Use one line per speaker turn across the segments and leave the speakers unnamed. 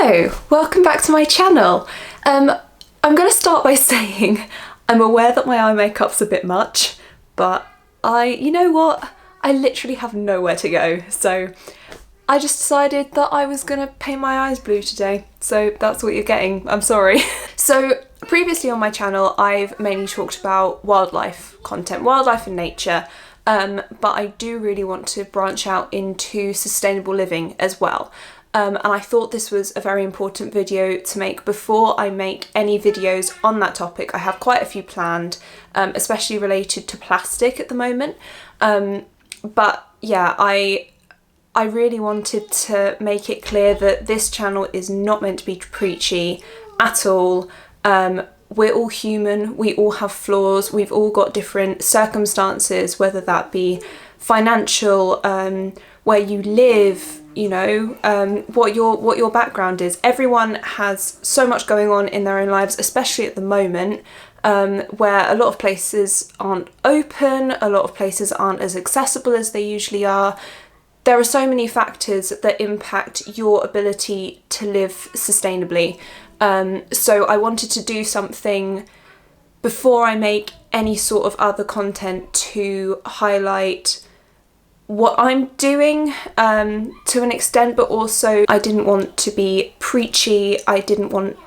Hello, welcome back to my channel. I'm going to start by saying I'm aware that my eye makeup's a bit much, but you know what? I literally have nowhere to go, so I just decided that I was going to paint my eyes blue today, so that's what you're getting. I'm sorry. So previously on my channel I've mainly talked about wildlife content, wildlife and nature, but I do really want to branch out into sustainable living as well. And I thought this was a very important video to make before I make any videos on that topic. I have quite a few planned, especially related to plastic at the moment. But yeah, I really wanted to make it clear that this channel is not meant to be preachy at all. We're all human, we all have flaws, we've all got different circumstances, whether that be financial, where you live, you know, what your background is. Everyone has so much going on in their own lives, especially at the moment, where a lot of places aren't open, a lot of places aren't as accessible as they usually are. There are so many factors that impact your ability to live sustainably. So I wanted to do something before I make any sort of other content to highlight what I'm doing to an extent, but also I didn't want to be preachy. I didn't want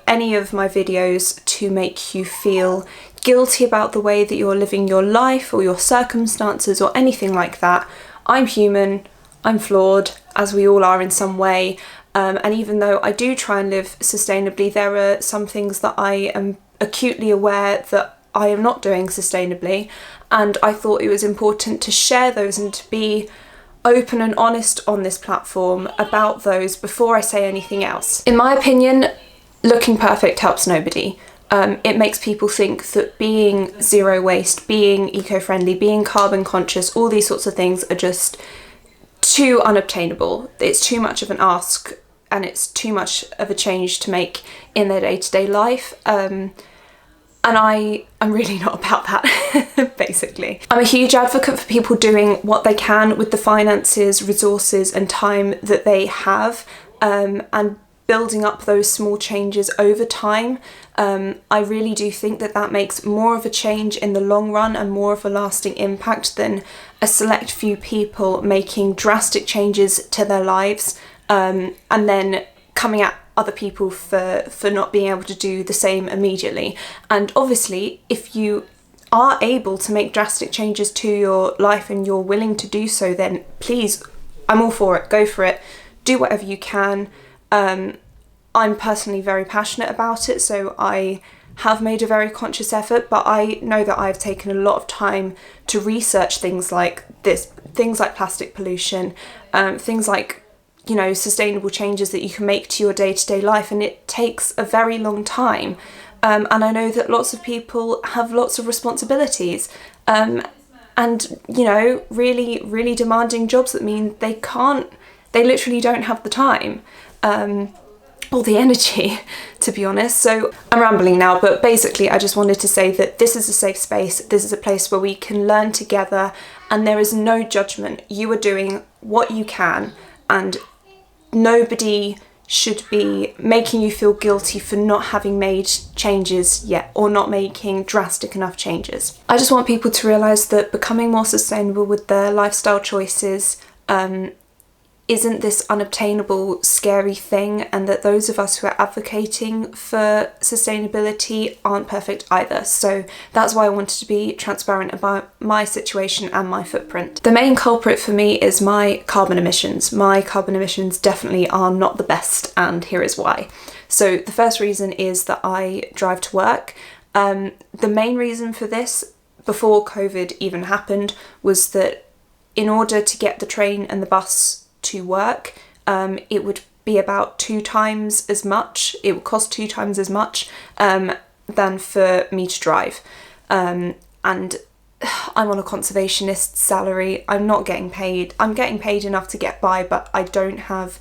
any of my videos to make you feel guilty about the way that you're living your life or your circumstances or anything like that. I'm human, I'm flawed, as we all are in some way, and even though I do try and live sustainably, there are some things that I am acutely aware that I am not doing sustainably, and I thought it was important to share those and to be open and honest on this platform about those before I say anything else. In my opinion, looking perfect helps nobody. It makes people think that being zero waste, being eco-friendly, being carbon conscious, all these sorts of things are just too unobtainable. It's too much of an ask and it's too much of a change to make in their day-to-day life. And I'm really not about that, basically. I'm a huge advocate for people doing what they can with the finances, resources and time that they have, and building up those small changes over time. I really do think that that makes more of a change in the long run and more of a lasting impact than a select few people making drastic changes to their lives, and then coming at other people for not being able to do the same immediately. And obviously, if you are able to make drastic changes to your life and you're willing to do so, then please, I'm all for it, go for it, do whatever you can. I'm personally very passionate about it, so I have made a very conscious effort, but I know that I've taken a lot of time to research things like this, things like plastic pollution, things like, you know, sustainable changes that you can make to your day-to-day life, and it takes a very long time. And I know that lots of people have lots of responsibilities, and, you know, really, really demanding jobs that mean they literally don't have the time. Or the energy, to be honest. So I'm rambling now, but basically I just wanted to say that this is a safe space. This is a place where we can learn together and there is no judgment. You are doing what you can and nobody should be making you feel guilty for not having made changes yet or not making drastic enough changes. I just want people to realise that becoming more sustainable with their lifestyle choices isn't this unobtainable, scary thing, and that those of us who are advocating for sustainability aren't perfect either. So that's why I wanted to be transparent about my situation and my footprint. The main culprit for me is my carbon emissions. My carbon emissions definitely are not the best, and here is why. So the first reason is that I drive to work. The main reason for this, before COVID even happened, was that in order to get the train and the bus to work, it would be about 2 times as much, it would cost 2 times as much than for me to drive. And I'm on a conservationist salary, I'm not getting paid. I'm getting paid enough to get by, but I don't have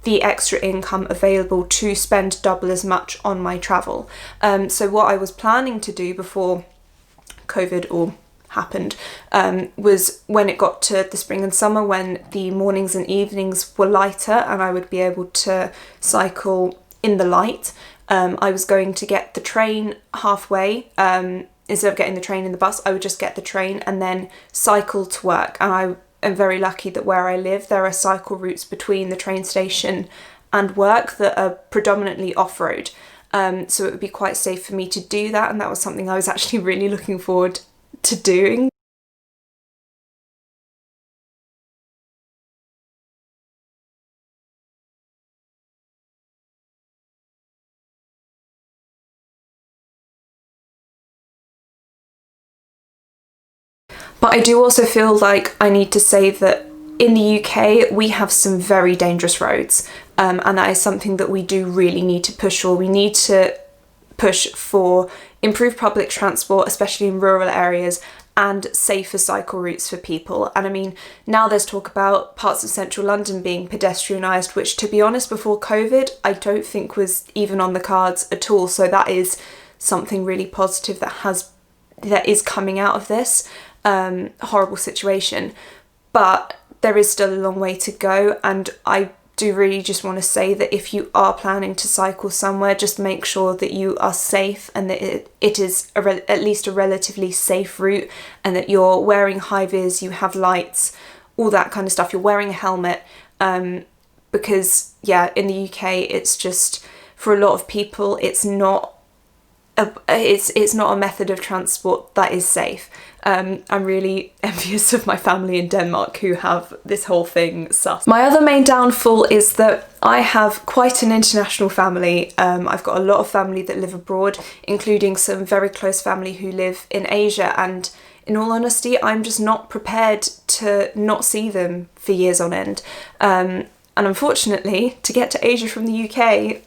the extra income available to spend double as much on my travel. So what I was planning to do before COVID or happened was when it got to the spring and summer, when the mornings and evenings were lighter and I would be able to cycle in the light. I was going to get the train halfway. Instead of getting the train in the bus, I would just get the train and then cycle to work. And I am very lucky that where I live, there are cycle routes between the train station and work that are predominantly off-road. So it would be quite safe for me to do that. And that was something I was actually really looking forward to doing. But I do also feel like I need to say that in the UK, we have some very dangerous roads, and that is something that we do really need to push for. We need to push for improved public transport, especially in rural areas, and safer cycle routes for people. And I mean, now there's talk about parts of central London being pedestrianised, which, to be honest, before COVID, I don't think was even on the cards at all. So that is something really positive that is coming out of this horrible situation. But there is still a long way to go, and I do really just want to say that if you are planning to cycle somewhere, just make sure that you are safe and that it is at least a relatively safe route, and that you're wearing high vis, you have lights, all that kind of stuff. You're wearing a helmet, because yeah, in the UK, it's just, for a lot of people, it's not a method of transport that is safe. I'm really envious of my family in Denmark who have this whole thing sus. My other main downfall is that I have quite an international family. I've got a lot of family that live abroad, including some very close family who live in Asia, and in all honesty, I'm just not prepared to not see them for years on end. And unfortunately, to get to Asia from the UK,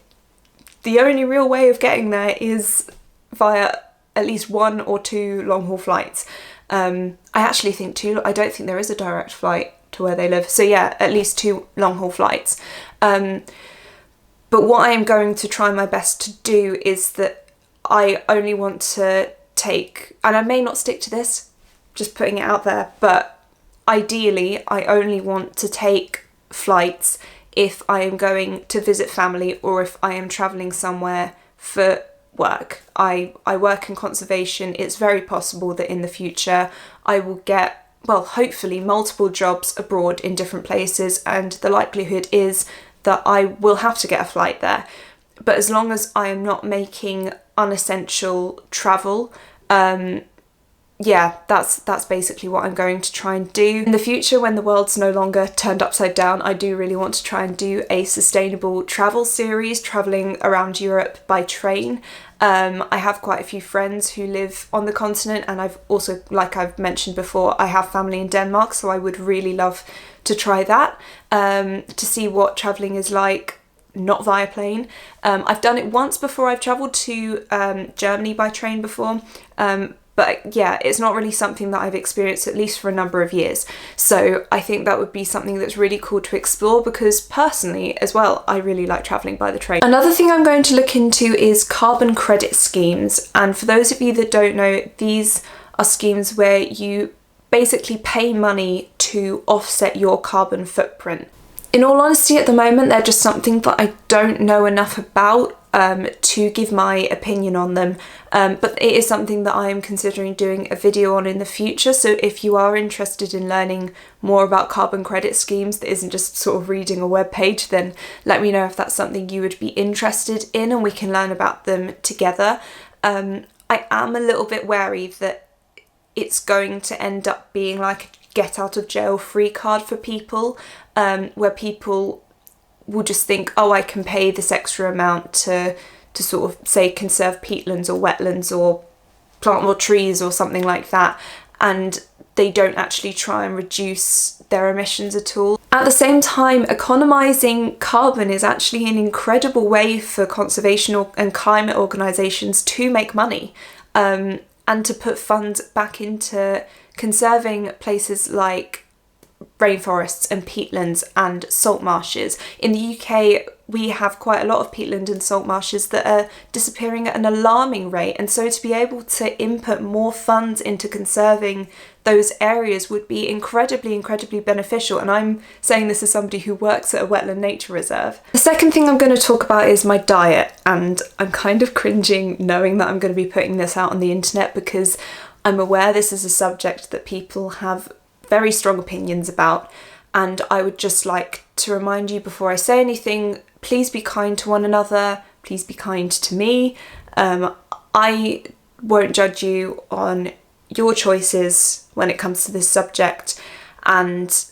the only real way of getting there is via at least 1 or 2 long-haul flights. I actually think 2. I don't think there is a direct flight to where they live. So yeah, at least 2 long-haul flights. But what I am going to try my best to do is that I only want to take, and I may not stick to this, just putting it out there, but ideally I only want to take flights if I am going to visit family or if I am travelling somewhere for work. I work in conservation. It's very possible that in the future I will get, well, hopefully multiple jobs abroad in different places, and the likelihood is that I will have to get a flight there. But as long as I am not making unessential travel, yeah, that's basically what I'm going to try and do. In the future, when the world's no longer turned upside down, I do really want to try and do a sustainable travel series, travelling around Europe by train. I have quite a few friends who live on the continent, and I've also, like I've mentioned before, I have family in Denmark, so I would really love to try that, to see what travelling is like, not via plane. I've done it once before. I've travelled to Germany by train before, but yeah, it's not really something that I've experienced, at least for a number of years. So I think that would be something that's really cool to explore, because personally as well, I really like travelling by the train. Another thing I'm going to look into is carbon credit schemes. And for those of you that don't know, these are schemes where you basically pay money to offset your carbon footprint. In all honesty, at the moment, they're just something that I don't know enough about to give my opinion on them, but it is something that I am considering doing a video on in the future. So if you are interested in learning more about carbon credit schemes that isn't just sort of reading a web page, then let me know if that's something you would be interested in, and we can learn about them together. I am a little bit wary that it's going to end up being like a get out of jail free card for people, where people will just think, oh, I can pay this extra amount to sort of, say, conserve peatlands or wetlands or plant more trees or something like that, and they don't actually try and reduce their emissions at all. At the same time, economising carbon is actually an incredible way for conservation and climate organisations to make money, and to put funds back into conserving places like rainforests and peatlands and salt marshes. In the UK, we have quite a lot of peatland and salt marshes that are disappearing at an alarming rate, and so to be able to input more funds into conserving those areas would be incredibly beneficial. And I'm saying this as somebody who works at a wetland nature reserve. The second thing I'm going to talk about is my diet, and I'm kind of cringing knowing that I'm going to be putting this out on the internet because I'm aware this is a subject that people have very strong opinions about, and I would just like to remind you before I say anything, please be kind to one another, please be kind to me. I won't judge you on your choices when it comes to this subject, and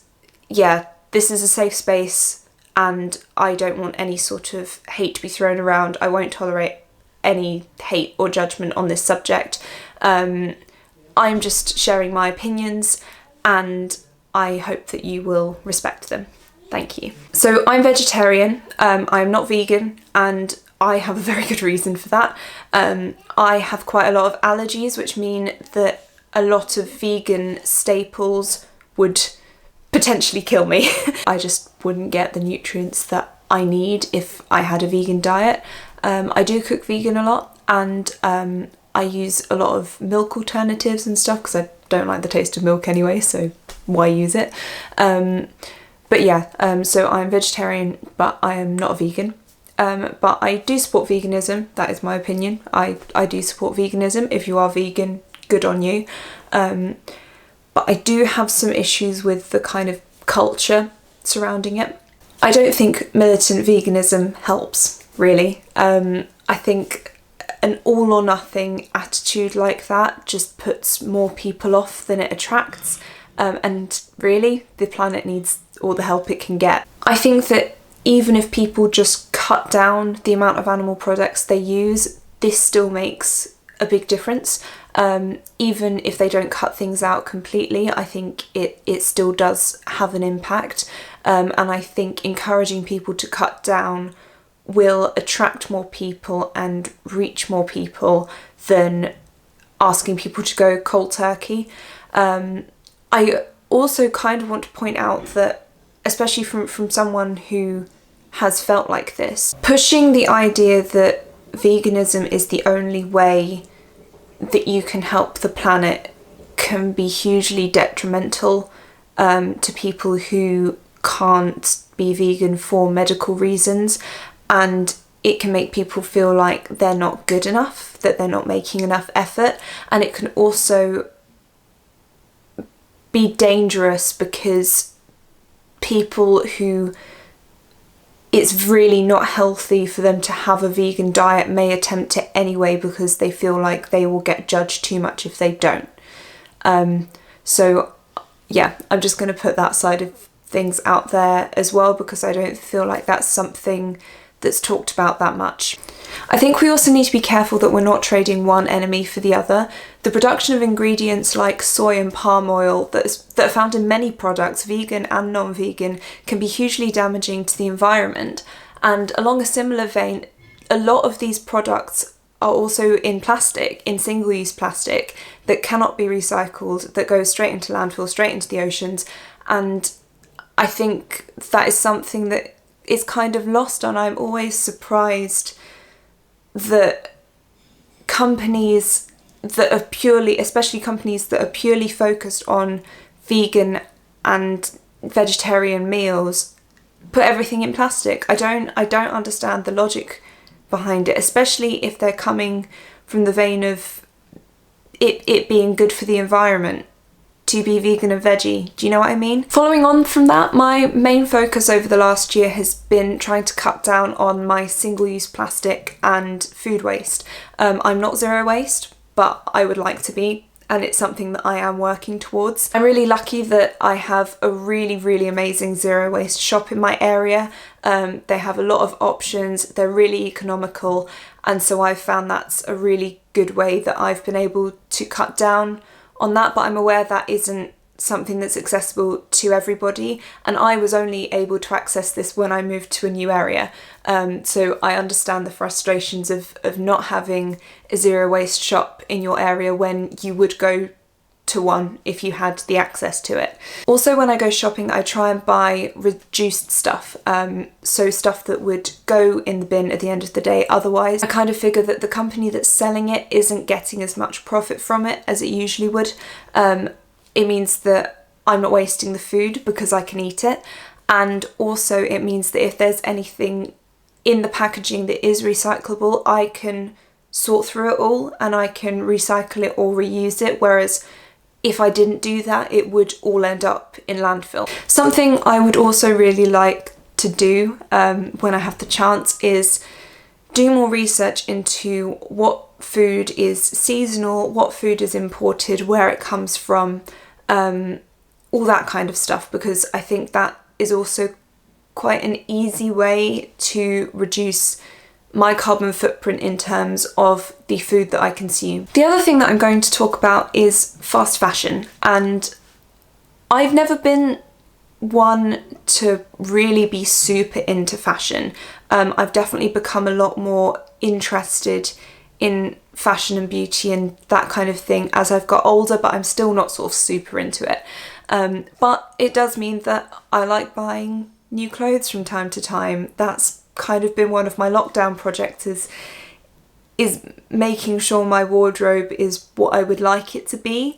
yeah, this is a safe space and I don't want any sort of hate to be thrown around. I won't tolerate any hate or judgment on this subject. I'm just sharing my opinions and I hope that you will respect them. Thank you. So I'm vegetarian, I'm not vegan, and I have a very good reason for that. I have quite a lot of allergies, which mean that a lot of vegan staples would potentially kill me. I just wouldn't get the nutrients that I need if I had a vegan diet. I do cook vegan a lot, and I use a lot of milk alternatives and stuff because I don't like the taste of milk anyway, so why use it? But yeah, so I'm vegetarian, but I am not a vegan. But I do support veganism, that is my opinion. I do support veganism. If you are vegan, good on you. But I do have some issues with the kind of culture surrounding it. I don't think militant veganism helps, really. I think an all or nothing attitude like that just puts more people off than it attracts. And really, the planet needs all the help it can get. I think that even if people just cut down the amount of animal products they use, this still makes a big difference. Even if they don't cut things out completely, I think it still does have an impact. And I think encouraging people to cut down will attract more people and reach more people than asking people to go cold turkey. I also kind of want to point out that, especially from someone who has felt like this, pushing the idea that veganism is the only way that you can help the planet can be hugely detrimental to people who can't be vegan for medical reasons, and it can make people feel like they're not good enough, that they're not making enough effort, and it can also be dangerous because people who it's really not healthy for them to have a vegan diet may attempt it anyway because they feel like they will get judged too much if they don't. So yeah, I'm just going to put that side of things out there as well because I don't feel like that's something that's talked about that much. I think we also need to be careful that we're not trading one enemy for the other. The production of ingredients like soy and palm oil that are found in many products, vegan and non-vegan, can be hugely damaging to the environment. And along a similar vein, a lot of these products are also in plastic, in single-use plastic, that cannot be recycled, that goes straight into landfill, straight into the oceans. And I think that is something that is kind of lost on. I'm always surprised that companies that are purely, especially companies that are purely focused on vegan and vegetarian meals, put everything in plastic. I don't understand the logic behind it, especially if they're coming from the vein of it being good for the environment to be vegan and veggie. Do you know what I mean? Following on from that, my main focus over the last year has been trying to cut down on my single-use plastic and food waste. I'm not zero waste, but I would like to be, and it's something that I am working towards. I'm really lucky that I have a really amazing zero waste shop in my area. They have a lot of options, they're really economical, and so I've found that's a really good way that I've been able to cut down on that, but I'm aware that isn't something that's accessible to everybody, and I was only able to access this when I moved to a new area. So I understand the frustrations of not having a zero waste shop in your area when you would go to one if you had the access to it. Also, when I go shopping, I try and buy reduced stuff, so stuff that would go in the bin at the end of the day. Otherwise, I kind of figure that the company that's selling it isn't getting as much profit from it as it usually would. It means that I'm not wasting the food because I can eat it, and also it means that if there's anything in the packaging that is recyclable, I can sort through it all and I can recycle it or reuse it, whereas if I didn't do that, it would all end up in landfill. Something I would also really like to do when I have the chance is do more research into what food is seasonal, what food is imported, where it comes from, all that kind of stuff, because I think that is also quite an easy way to reduce my carbon footprint in terms of the food that I consume. The other thing that I'm going to talk about is fast fashion, and I've never been one to really be super into fashion. I've definitely become a lot more interested in fashion and beauty and that kind of thing as I've got older, but I'm still not sort of super into it. But it does mean that I like buying new clothes from time to time. That's kind of been one of my lockdown projects, is making sure my wardrobe is what I would like it to be.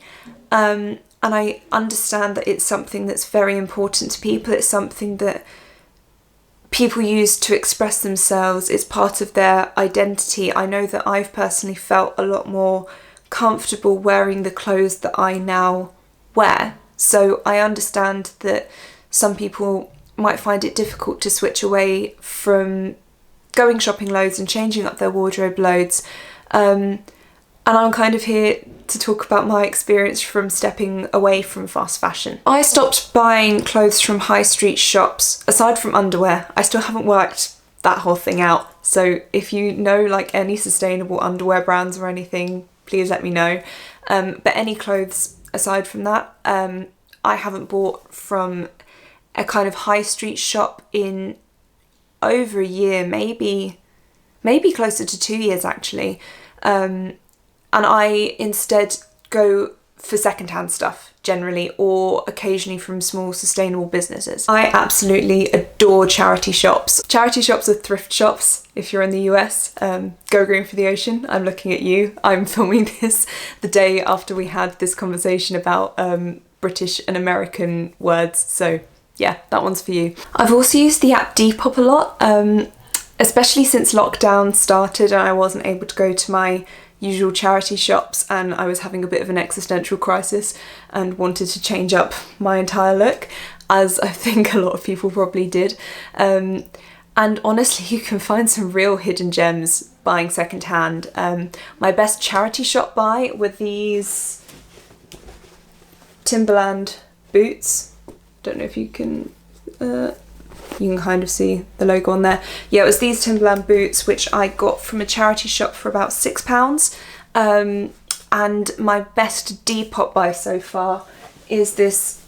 And I understand that it's something that's very important to people. It's something that people use to express themselves. It's part of their identity. I know that I've personally felt a lot more comfortable wearing the clothes that I now wear. So I understand that some people might find it difficult to switch away from going shopping loads and changing up their wardrobe loads. And I'm kind of here to talk about my experience from stepping away from fast fashion. I stopped buying clothes from high street shops, aside from underwear. I still haven't worked that whole thing out. So if you know like any sustainable underwear brands or anything, please let me know. But any clothes aside from that, I haven't bought from a kind of high street shop in over a year, maybe closer to 2 years actually. And I instead go for secondhand stuff generally, or occasionally from small sustainable businesses. I absolutely adore charity shops. Charity shops are thrift shops if you're in the US. Go green for the ocean. I'm looking at you. I'm filming this the day after we had this conversation about British and American words, so yeah, that one's for you. I've also used the app Depop a lot, especially since lockdown started and I wasn't able to go to my usual charity shops, and I was having a bit of an existential crisis and wanted to change up my entire look, as I think a lot of people probably did. And honestly, you can find some real hidden gems buying secondhand. My best charity shop buy were these Timberland boots. Don't know if you can kind of see the logo on there. Yeah, it was these Timberland boots which I got from a charity shop for about £6. And my best Depop buy so far is this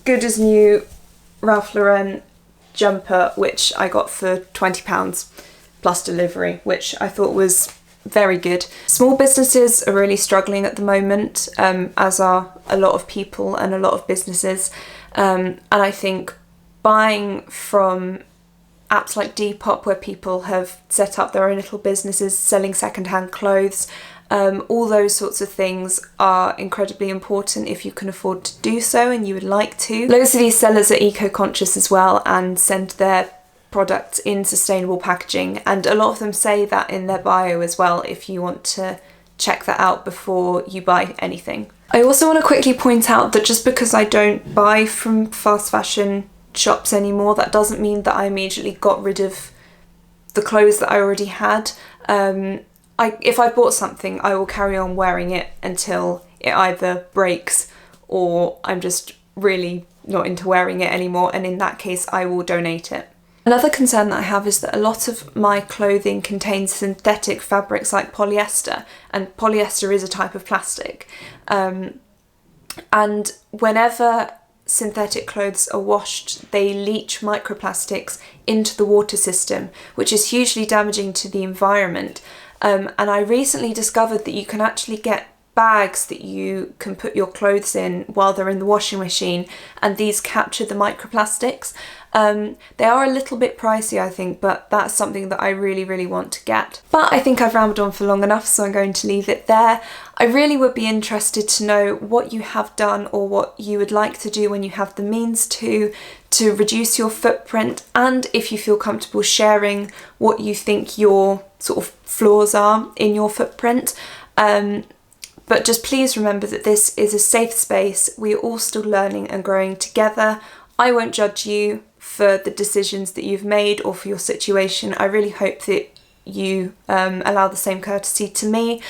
good as new Ralph Lauren jumper, which I got for £20 plus delivery, which I thought was very good. Small businesses are really struggling at the moment, as are a lot of people and a lot of businesses. And I think buying from apps like Depop, where people have set up their own little businesses selling secondhand clothes, all those sorts of things are incredibly important if you can afford to do so and you would like to. Loads of these sellers are eco-conscious as well and send their products in sustainable packaging, and a lot of them say that in their bio as well, if you want to check that out before you buy anything. I also want to quickly point out that just because I don't buy from fast fashion shops anymore, that doesn't mean that I immediately got rid of the clothes that I already had. If I bought something, I will carry on wearing it until it either breaks or I'm just really not into wearing it anymore, and in that case I will donate it. Another concern that I have is that a lot of my clothing contains synthetic fabrics like polyester, and polyester is a type of plastic. And whenever synthetic clothes are washed, they leach microplastics into the water system, which is hugely damaging to the environment. And I recently discovered that you can actually get bags that you can put your clothes in while they're in the washing machine, and these capture the microplastics. They are a little bit pricey, I think, but that's something that I really want to get. But I think I've rambled on for long enough, so I'm going to leave it there. I really would be interested to know what you have done or what you would like to do when you have the means to reduce your footprint, and if you feel comfortable sharing what you think your sort of flaws are in your footprint. But just please remember that this is a safe space. We are all still learning and growing together. I won't judge you for the decisions that you've made or for your situation. I really hope that you allow the same courtesy to me.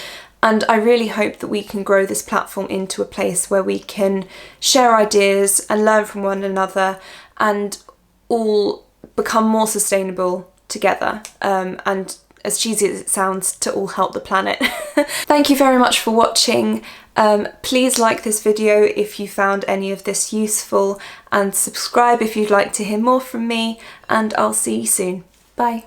And I really hope that we can grow this platform into a place where we can share ideas and learn from one another and all become more sustainable together. And as cheesy as it sounds, to all help the planet. Thank you very much for watching. Please like this video if you found any of this useful, and subscribe if you'd like to hear more from me, and I'll see you soon. Bye.